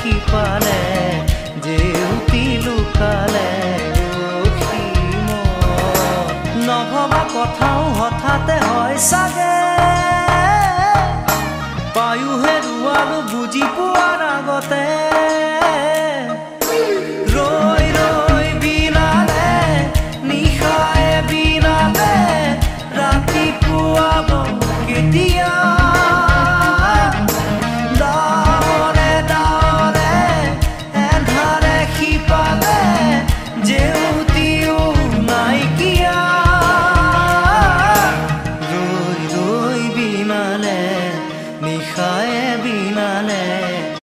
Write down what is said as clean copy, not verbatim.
দেখি পালে জেউতি লুকালে নভবা কথাও হঠাতে হয় চাগে পায়ো হেৰুৱালো বুজি পোৱাৰ আগতে